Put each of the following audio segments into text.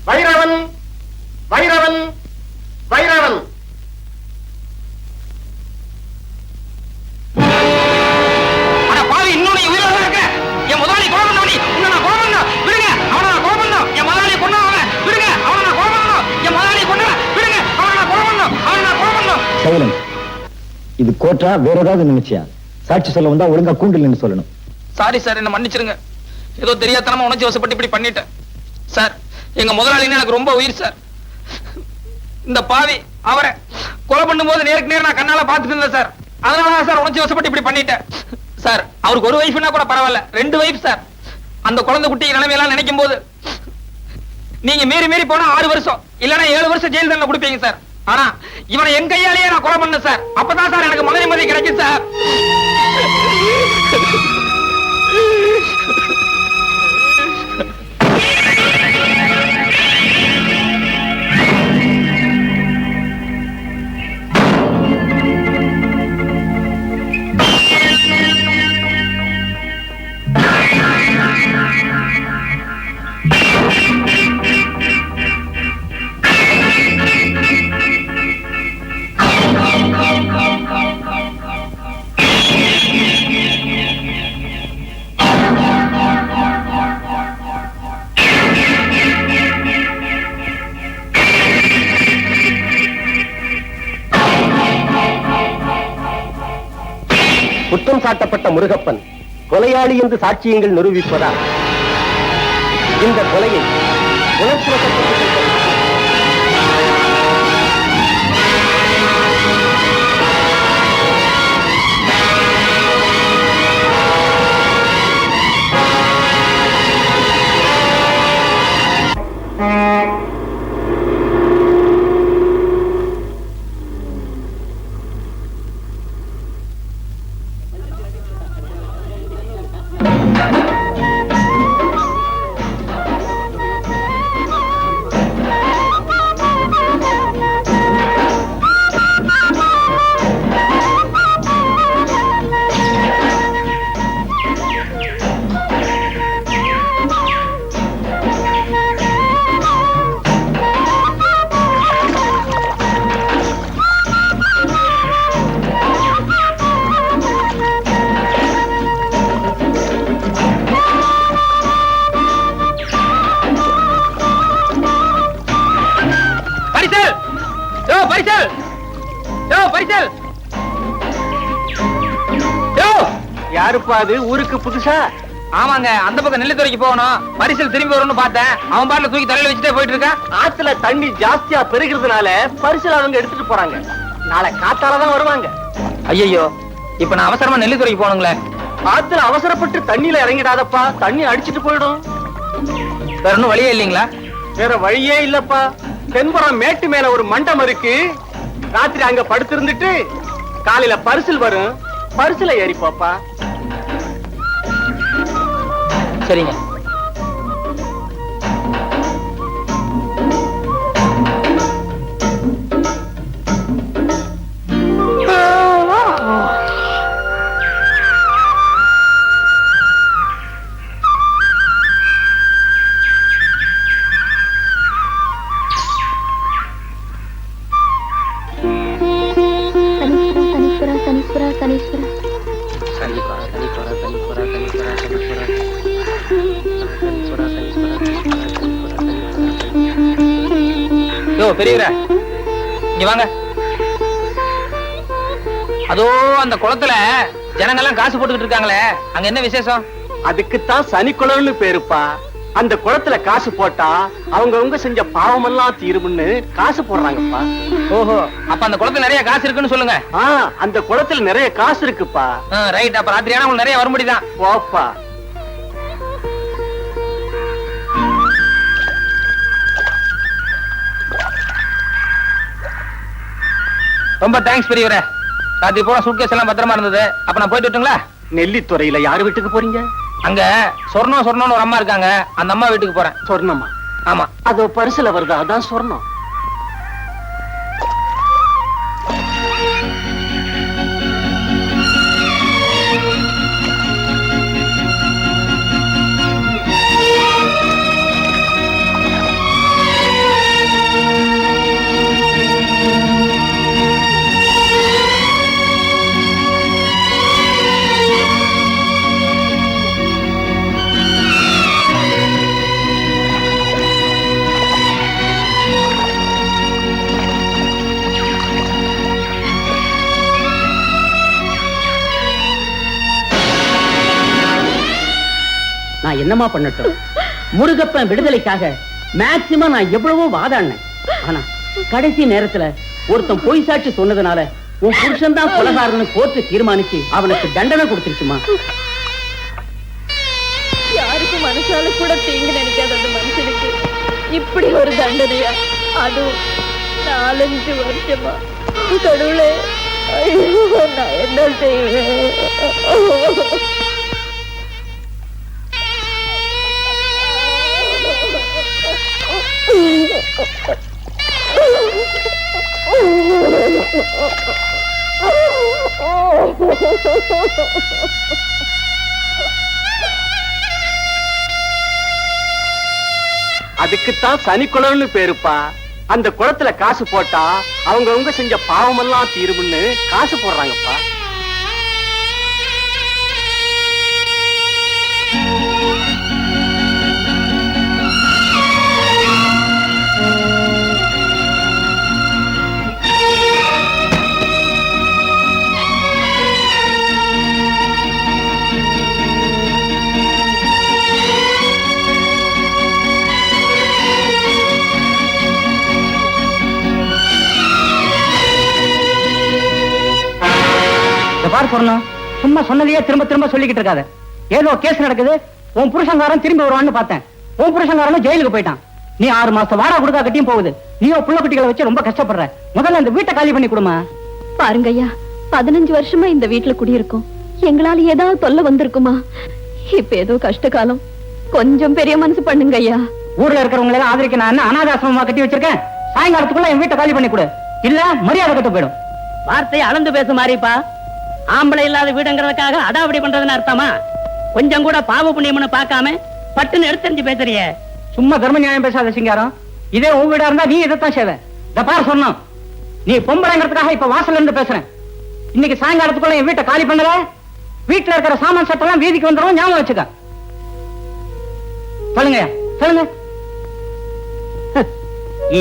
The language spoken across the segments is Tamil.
வைரவன் வைரவன் வைரவன். இன்னொன்னு உயிரோட இருக்க என் முதலாளி கோபம் உன்னை நான் கோபம் விடுங்க. அவனை நான் கோபம் என் முதலாளி கொண்டா அவன் விடுங்க. அவனை நான் கோபம் என் முதலாளி கொண்டா விடுங்க. அவனை நான் கோபம் அவனை நான் கோபம். சைலன்ஸ். இது கோட்டா வேற ஏதாவது நினைச்சியா? சாட்சி சொல்ல வந்தா ஒழுங்கா கூண்டில் சொல்லணும். சாரி சார், என்ன மன்னிச்சிருங்க. ஏதோ தெரியாதனமா உணர்ச்சி வசப்பட்டு இப்படி பண்ணிட்டேன் சார். எங்க முதலாளின்னு எனக்கு ரொம்ப உயிர் சார். இந்த பாவி அவரை கொலை பண்ணும் போது நேருக்கு நேரம் நான் கண்ணால பாத்துட்டு இருந்தேன் சார். அதனாலதான் சார் உணர்ச்சி வசப்பட்டு இப்படி பண்ணிட்டேன் சார். அவருக்கு ஒரு வைஃப்னா கூட பரவாயில்ல, 2 வைஃப் சார். அந்த குழந்தை குட்டி நிலைமையெல்லாம் நினைக்கும் போது நீங்க மீறி மீறி போனா 6 வருஷம் இல்லன்னா 7 வருஷம் ஜெயில் தண்டனை கொடுப்பீங்க சார். ஆனா இவனை என் கையாலேயே நான் கொலை பண்ணேன் சார். அப்பதான் சார் எனக்கு மன நிம்மதி கிடைக்கும் சார். குற்றம் சாட்டப்பட்ட முருகப்பன் கொலையாளி என்று சாட்சியங்கள் நிரூபிப்பதால் இந்த கொலையை உணர்ச்சி வசப்பட்டு யாருப்பா அது? ஊருக்கு புதுசா? ஆமாங்க, அந்த பக்கம் நெல்லித்துறைக்கு போகணும். பரிசல் திரும்பி வரும்னு பார்த்தேன். அவன் பாட்டுல தூக்கி தலையில வச்சுட்டே போயிட்டு இருக்கான். ஆத்துல தண்ணி ஜாஸ்தியா பெருகிறதுனால பரிசல் அவங்க எடுத்துட்டு போறாங்க. நாளை காத்தாலதான் வருவாங்க. ஐயோ, இப்ப நான் அவசரமா நெல்லித்துறைக்கு போகணுங்களே. ஆத்துல அவசரப்பட்டு தண்ணியில இறங்கிடாதப்பா, தண்ணி அடிச்சிட்டு போயிடும். வேற ஒன்னும் வழியே இல்லைங்களா? வேற வழியே இல்லப்பா. தென்புறம் மேட்டு மேல ஒரு மண்டபம் இருக்கு. ராத்திரி அங்க படுத்திருந்துட்டு காலையில பரிசல் வரும். பரிசல ஏறிப்பாப்பா. சரிங்க. பெரியவரே, இங்க வாங்க. அதோ அந்த குளத்துல ஜனங்கள்லாம் காசு போட்டுக்கிட்டு இருக்காங்களே, அங்க என்ன விசேஷம்? அதுக்குத்தான் சனிக்குளம்னு பேருப்பா. அந்த குளத்துல காசு போட்டா அவங்க செஞ்ச பாவமெல்லாம் தீரும்னு காசு போடுறாங்கப்பா. ஓஹோ, அப்ப அந்த குளத்துல நிறைய காசு இருக்குன்னு சொல்லுங்க. அந்த குளத்துல நிறைய காசு இருக்குப்பா. ரைட், அப்ப ராத்திரியான உங்களுக்கு நிறைய வரும்படிதான். போப்பா. ரொம்ப தேங்க்ஸ் பெரியவரே. ராத்திரி போன சூட்கேஸ் எல்லாம் பத்திரமா இருந்தது. அப்ப நான் போயிட்டு வரட்டுங்களா? நெல்லித்துறையில யாரு வீட்டுக்கு போறீங்க? அங்க சொர்ணம்னு ஒரு அம்மா இருக்காங்க. அந்த அம்மா வீட்டுக்கு போறேன். சொர்ணமா? ஆமா. அதோ பரிசுல வருதா, அதான் சொர்ணம். நான் என்னமா பண்ணட்டும்? முருகப்பன் விடுதலைக்காக மேக்சிமம் நான் எவ்வளவோ வாதாடினேன். ஆனா கடைசி நேரத்துல ஒருத்தன் பொய் சாட்சி சொன்னதுனால உன் புருஷன் தான் கொலைகாரன்னு கோர்ட்டு தீர்மானிச்சு அவனுக்கு தண்டனை கொடுத்துருச்சுமா. யாருக்கும் மனசால கூட தீங்கு நினைக்காத அந்த மனுஷனுக்கு இப்படி ஒரு தண்டனையா? அதுவும் 4-5 வருஷமா. கடவுளே, ஐயோ, நான் என்ன செய்வேன்? அதுக்குத்தான் சனி குளம்னு பேருப்பா. அந்த குளத்துல காசு போட்டா அவங்க செஞ்ச பாவமெல்லாம் தீரும்னு காசு போடுறாங்கப்பா. பார் சொன்னோம், சும்மா சொன்னதையே திரும்ப திரும்ப சொல்லிக்கிட்டு இருக்காத. ஏதோ கேஸ் நடக்குது, உன் புருஷங்காரன் திரும்பி வருவான்னு பார்த்தேன். உன் புருஷங்காரன் ஜெயிலுக்கு போயிட்டான். நீ 6 மாசம் வாடகை கொடுக்கா கட்டியும் போகுது. நீயோ புள்ள குட்டிகளை வச்சு ரொம்ப கஷ்டப்படுற. முதல்ல இந்த வீட்டை காலி பண்ணி கொடுமா. பாருங்க ஐயா, 15 வருஷமா இந்த வீட்டுல குடியிருக்கோம். எங்களால ஏதாவது தொல்லை வந்திருக்குமா? இப்ப ஏதோ கஷ்ட காலம். கொஞ்சம் பெரிய மனசு பண்ணுங்க ஐயா. ஊர்ல இருக்கிறவங்க எல்லாம் ஆதரிக்க நான் அனாதாசிரமமா கட்டி வச்சிருக்கேன். சாயங்காலத்துக்குள்ள என் வீட்டை காலி பண்ணி கொடு, இல்ல மரியாதை கட்டு போயிடும். வார்த்தையை அளந்து பேச மாறிப்பா. ஆம்பளை இல்லாத வீடுங்கிறதுக்காக அடாவடி பண்றதுன்னு அர்த்தமா? கொஞ்சம் கூட பாவ புண்ணியம்னு பார்க்காம பட்டுன்னு எடுத்தறிஞ்சு பேசுறிய. சும்மா தர்ம நியாயம் பேசாத சிங்காரம். இதே உன் வீடா இருந்தா நீ இதைத்தான் செய்வ. இந்த பார் சொன்னோம், நீ பொம்பளைங்கிறதுக்காக இப்ப வாசல்ல இருந்து பேசுறேன். இன்னைக்கு சாயங்காலத்துக்குள்ள என் வீட்டை காலி பண்ணல, வீட்டுல இருக்கிற சாமான் சட்டெல்லாம் வீதிக்கு வந்துடும். ஞாபகம் வச்சுக்க. சொல்லுங்க சொல்லுங்க.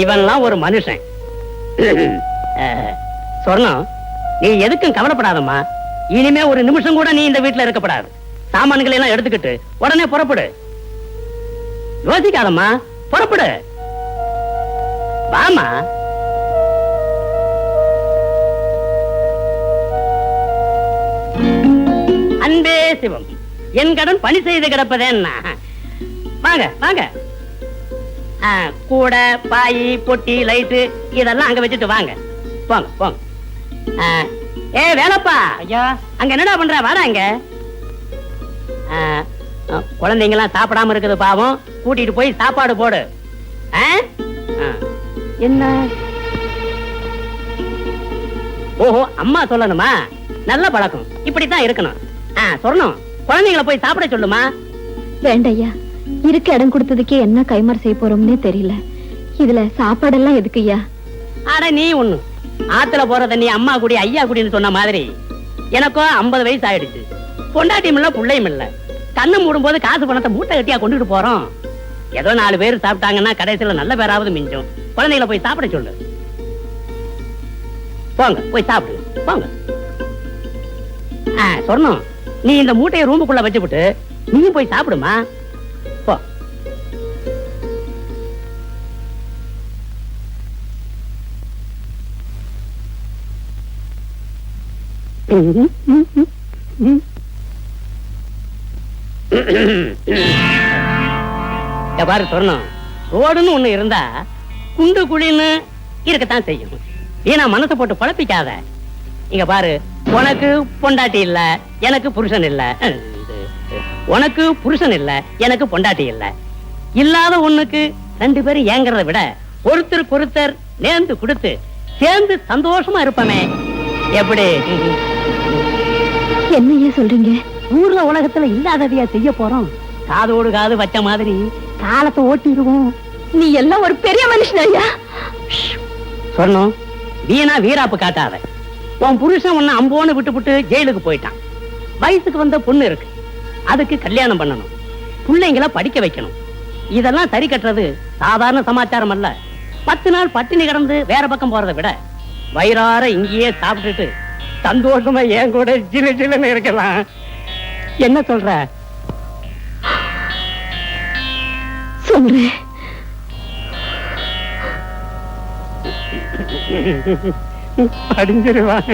இவன்லாம் ஒரு மனுஷன். சொர்ணம், நீ எதுக்கும் கவலைப்படாதம்மா. இனிமே ஒரு நிமிஷம் கூட நீ இந்த வீட்டுல இருக்கப்படாது. சாமான்களை எல்லாம் எடுத்துக்கிட்டு உடனே புறப்படு. யோசிக்காதம்மா, புறப்படு. வாமா. அன்பே சிவம், என் கடன் பணி செய்து கிடப்பதேன்னா. வாங்க வாங்க. கூட பாய் பொட்டி லைட்டு இதெல்லாம் அங்க வச்சுட்டு வாங்க. போங்க போங்க. ஏ வேலப்பா, ஐயா அங்க என்னடா பண்ற? வாடா இங்க. குழந்தைங்க எல்லாம் சாப்பிடாம இருக்குது பாவம், கூட்டிட்டு போய் சாப்பாடு போடு. என்ன? ஓஹோ, அம்மா சொல்லணுமா? நல்ல பழக்கம், இப்படித்தான் இருக்கணும். சொல்லணும், குழந்தைங்களை போய் சாப்பிட சொல்லுமா. வேண்டையா, இருக்க இடம் கொடுத்ததுக்கே என்ன கைமாறு செய்ய போறோம்னே தெரியல. இதுல சாப்பாடெல்லாம் எதுக்கு ஐயா? அட நீ ஒண்ணு, ஆத்துல போற தண்ணி அம்மா குடி ஐயா குடின்னு சொன்ன மாதிரி எனக்கும் 50 வயசு ஆயிடுச்சு. பொண்டாட்டியும் இல்ல புள்ளையும் இல்ல. கண்ணு மூடும் போது காசு பணத்தை மூட்டை கட்டியா கொண்டுட்டு போறோம். ஏதோ 4 பேர் சாப்பிட்டாங்கன்னா கடைசியில நல்ல பேராவது மிஞ்சும். குழந்தைகளை போய் சாப்பிட சொல்லு. போங்க போய் சாப்பிடு போங்க. சொன்னோம், நீ இந்த மூட்டையை ரூமுக்குள்ள வச்சுவிட்டு நீயும் போய் சாப்பிடுமா. போ. பாரு சொன்னோம், ரோடுன்னு ஒண்ணு இருந்தா குண்டு குழின்னு இருக்கத்தான் செய்யும். ஏன்னா மனசை போட்டு குழப்பிக்காத. இங்க பாரு, உனக்கு பொண்டாட்டி இல்ல, எனக்கு புருஷன் இல்ல. உனக்கு புருஷன் இல்ல, எனக்கு பொண்டாட்டி இல்ல. இல்லாத ஒண்ணுக்கு 2 பேரும் ஏங்கறத விட ஒருத்தருக்கு ஒருத்தர் நேர்ந்து கொடுத்து சேர்ந்து சந்தோஷமா இருப்பமே. எப்படி? என்னையா சொல்றீங்க? ஊர்ல உலகத்துல இல்லாததையா செய்ய போறோம். காதோடு காது வச்ச மாதிரி காலத்தை ஓட்டிடுவோம். நீ எல்லாம் ஒரு பெரிய மனுஷன் ஐயா. சொன்னோம், வீணா வீராப்பு காட்டாத. உன் புருஷன் உன்னை அம்போன்னு விட்டு ஜெயிலுக்கு போயிட்டான். வயசுக்கு வந்த பொண்ணு இருக்கு, அதுக்கு கல்யாணம் பண்ணணும், பிள்ளைங்களை படிக்க வைக்கணும். இதெல்லாம் சரி கட்டுறது சாதாரண சமாச்சாரம் அல்ல. 10 நாள் பட்டினி கிடந்து வேற பக்கம் போறதை விட வயிறார இங்கேயே சாப்பிட்டுட்டு சந்தோஷமா என் கூட ஜிலு ஜிலுன்னு இருக்கலாம். என்ன சொல்ற? சொல்றேன். படிஞ்சிருவான்.